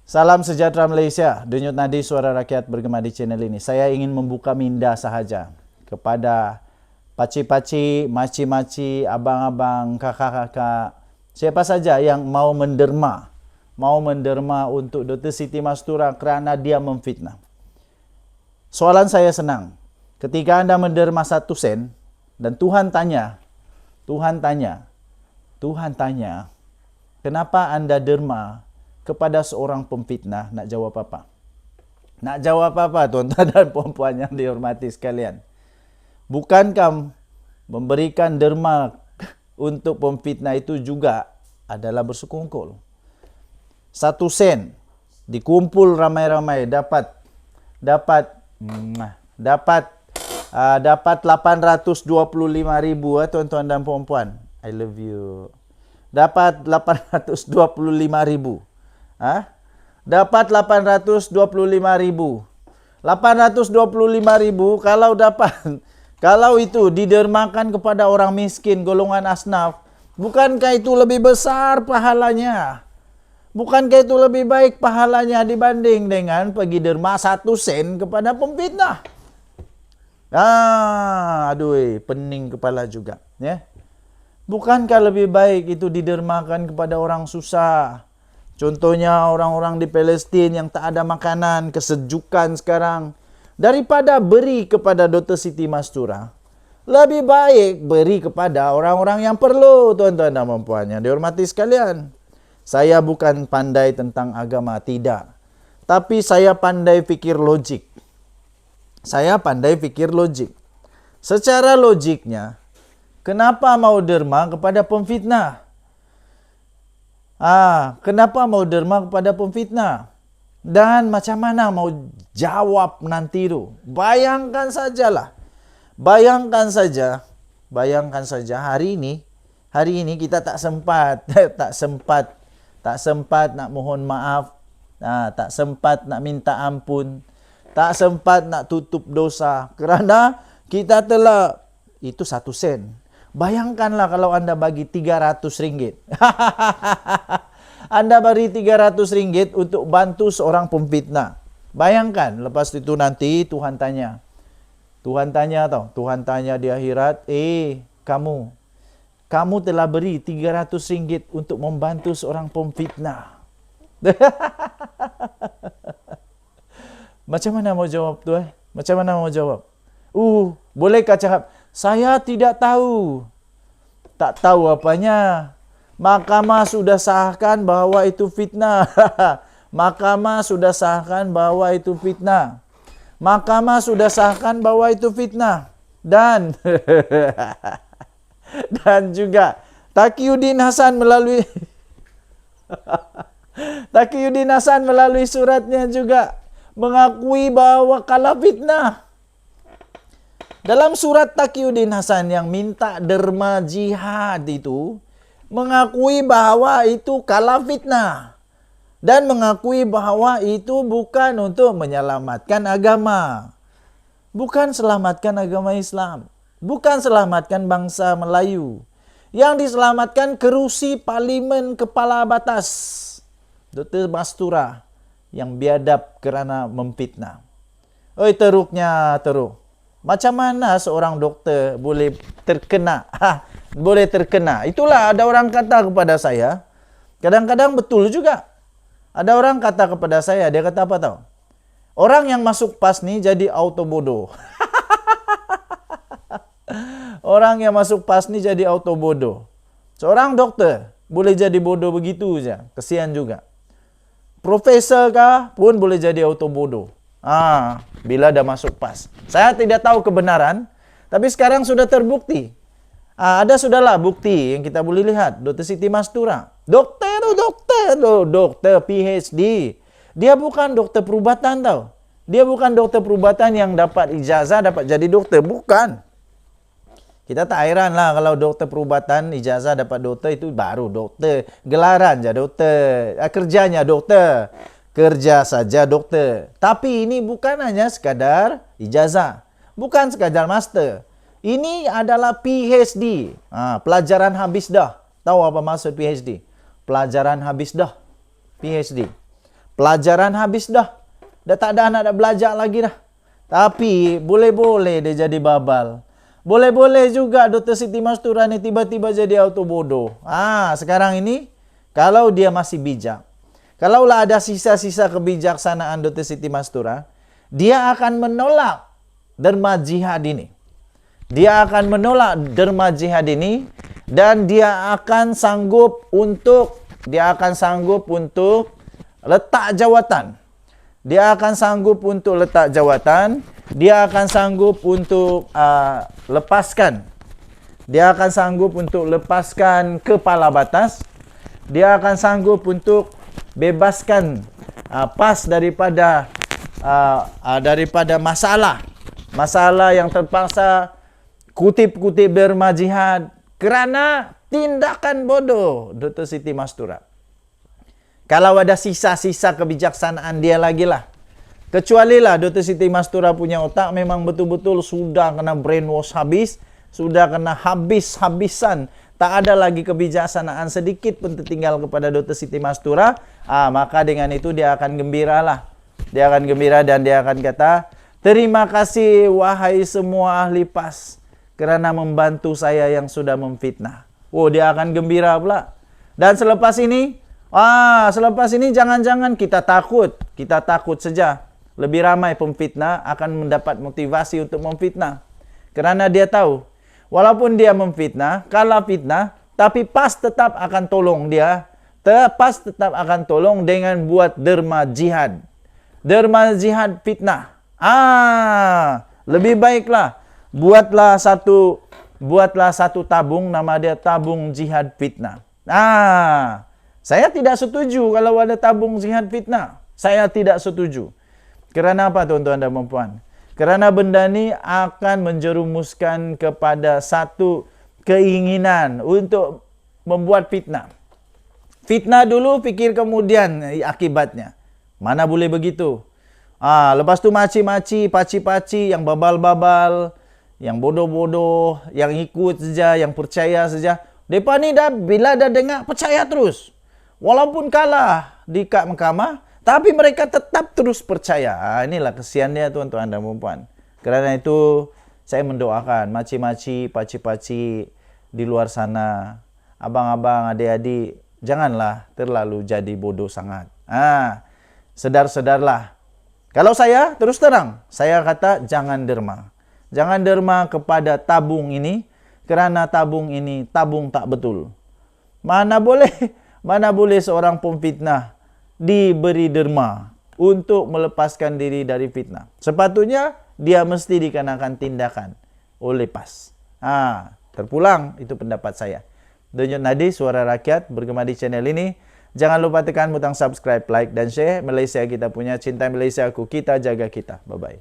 Salam sejahtera Malaysia. Denyut nadi suara rakyat bergema di channel ini. Saya ingin membuka minda sahaja kepada paci-paci, maci-maci, abang-abang, kakak-kakak, siapa saja yang mau menderma untuk Dr. Siti Mastura kerana dia memfitnah. Soalan saya senang. Ketika anda menderma 1 sen dan Tuhan tanya, kenapa anda derma kepada seorang pemfitnah? Nak jawab apa? Nak jawab apa, tuan-tuan dan puan-puan yang dihormati sekalian? Bukankah memberikan derma untuk pemfitnah itu juga adalah bersekongkol? 1 sen dikumpul ramai-ramai dapat 825,000 tuan-tuan dan puan-puan. I love you. Dapat 825,000. Dapat 825,000. 825,000 kalau itu didermakan kepada orang miskin golongan asnaf, bukankah itu lebih besar pahalanya? Bukankah itu lebih baik pahalanya dibanding dengan pergi derma 1 sen kepada pemfitnah? Pening kepala juga, ya. Bukankah lebih baik itu didermakan kepada orang susah? Contohnya orang-orang di Palestin yang tak ada makanan, kesejukan sekarang. Daripada beri kepada Dr. Siti Mastura, lebih baik beri kepada orang-orang yang perlu, tuan-tuan dan puan yang dihormati sekalian. Saya bukan pandai tentang agama, tidak. Tapi saya pandai fikir logik. Secara logiknya, kenapa mau derma kepada pemfitnah? Kenapa mau derma kepada pemfitnah? Dan macam mana mau jawab nanti tu? Bayangkan saja hari ini kita tak sempat nak mohon maaf, tak sempat nak minta ampun, tak sempat nak tutup dosa kerana kita telah itu 1 sen. Bayangkanlah kalau anda bagi 300 ringgit. Anda beri 300 ringgit untuk bantu seorang pemfitnah. Bayangkan, lepas itu nanti Tuhan tanya di akhirat, kamu telah beri 300 ringgit untuk membantu seorang pemfitnah. Macam mana mau jawab tu? Macam mana mau jawab? Bolehkah cakap, saya tidak tahu. Tak tahu apanya. Mahkamah sudah sahkan bahawa itu fitnah. Mahkamah sudah sahkan bahawa itu fitnah. Mahkamah sudah sahkan bahawa itu fitnah. Dan dan juga Taqiyuddin Hasan melalui suratnya juga mengakui bahawa kalah fitnah. Dalam surat Taqiyuddin Hasan yang minta derma jihad itu, mengakui bahawa itu kalah fitnah. Dan mengakui bahawa itu bukan untuk menyelamatkan agama. Bukan selamatkan agama Islam. Bukan selamatkan bangsa Melayu. Yang diselamatkan kerusi parlimen kepala batas Dr. Mastura yang biadab kerana memfitnah. Teruk. Macam mana seorang doktor boleh terkena? Itulah ada orang kata kepada saya. Kadang-kadang betul juga. Ada orang kata kepada saya, dia kata apa tahu? Orang yang masuk PAS ni jadi auto bodoh. Orang yang masuk PAS ni jadi auto bodoh. Seorang doktor boleh jadi bodoh begitu saja. Kesian juga. Profesor kah pun boleh jadi auto bodoh. Bila dah masuk PAS. Saya tidak tahu kebenaran, tapi sekarang sudah terbukti. Ada sudahlah bukti yang kita boleh lihat. Dr. Siti Mastura. Doktor PhD. Dia bukan doktor perubatan tau. Dia bukan doktor perubatan yang dapat ijazah, dapat jadi doktor. Bukan. Kita tak hairan lah kalau doktor perubatan, ijazah dapat doktor itu baru doktor. Gelaran je doktor. Kerjanya doktor. Kerja saja doktor. Tapi ini bukan hanya sekadar ijazah. Bukan sekadar master. Ini adalah PhD. Pelajaran habis dah. Tahu apa maksud PhD? Pelajaran habis dah. PhD. Pelajaran habis dah. Dah tak ada anak nak belajar lagi dah. Tapi boleh-boleh dia jadi babal. Boleh-boleh juga Dr. Siti Mastura ni tiba-tiba jadi auto bodoh. Sekarang ini kalau dia masih bijak, kalaulah ada sisa-sisa kebijaksanaan Dr. Siti Mastura, dia akan menolak derma jihad ini. Dia akan menolak derma jihad ini dan dia akan sanggup untuk letak jawatan. Dia akan sanggup untuk letak jawatan. Dia akan sanggup untuk lepaskan. Dia akan sanggup untuk lepaskan kepala batas. Dia akan sanggup untuk bebaskan PAS daripada masalah yang terpaksa kutip-kutip derma jihad kerana tindakan bodoh Dr. Siti Mastura. Kalau ada sisa-sisa kebijaksanaan dia lagi lah. Kecuali lah Dr. Siti Mastura punya otak memang betul-betul sudah kena brainwash habis, sudah kena habis-habisan. Tak ada lagi kebijaksanaan sedikit pun tertinggal kepada Dr. Siti Mastura. Maka dengan itu dia akan gembira lah. Dia akan gembira dan dia akan kata, terima kasih wahai semua ahli PAS kerana membantu saya yang sudah memfitnah. Dia akan gembira pula. Dan selepas ini jangan-jangan kita takut saja. Lebih ramai pemfitnah akan mendapat motivasi untuk memfitnah. Kerana dia tahu, walaupun dia memfitnah, kalah fitnah, tapi PAS tetap akan tolong dia. PAS tetap akan tolong dengan buat derma jihad. Derma jihad fitnah. Lebih baiklah buatlah satu tabung, nama dia tabung jihad fitnah. Saya tidak setuju kalau ada tabung jihad fitnah. Saya tidak setuju. Kerana apa tuan-tuan dan puan-puan? Kerana benda ni akan menjerumuskan kepada satu keinginan untuk membuat fitnah. Fitnah dulu, fikir kemudian akibatnya. Mana boleh begitu? Lepas tu maci-maci, paci-paci, yang babal-babal, yang bodoh-bodoh, yang ikut saja, yang percaya saja. Mereka ni bila dah dengar, percaya terus. Walaupun kalah di kat mahkamah, tapi mereka tetap terus percaya. Inilah kesian dia tuan-tuan dan puan-puan. Kerana itu, saya mendoakan maci-maci, paci-paci di luar sana, abang-abang, adik-adik, janganlah terlalu jadi bodoh sangat. Sedar-sedarlah. Kalau saya, terus terang, saya kata jangan derma. Jangan derma kepada tabung ini, kerana tabung ini tabung tak betul. Mana boleh seorang pemfitnah diberi derma untuk melepaskan diri dari fitnah. Sepatutnya dia mesti dikenakan tindakan oleh PAS. Terpulang, itu pendapat saya. Denyut Nadi, Suara Rakyat, bergema di channel ini. Jangan lupa tekan butang subscribe, like dan share. Malaysia kita punya, cinta Malaysia aku, kita jaga kita. Bye-bye.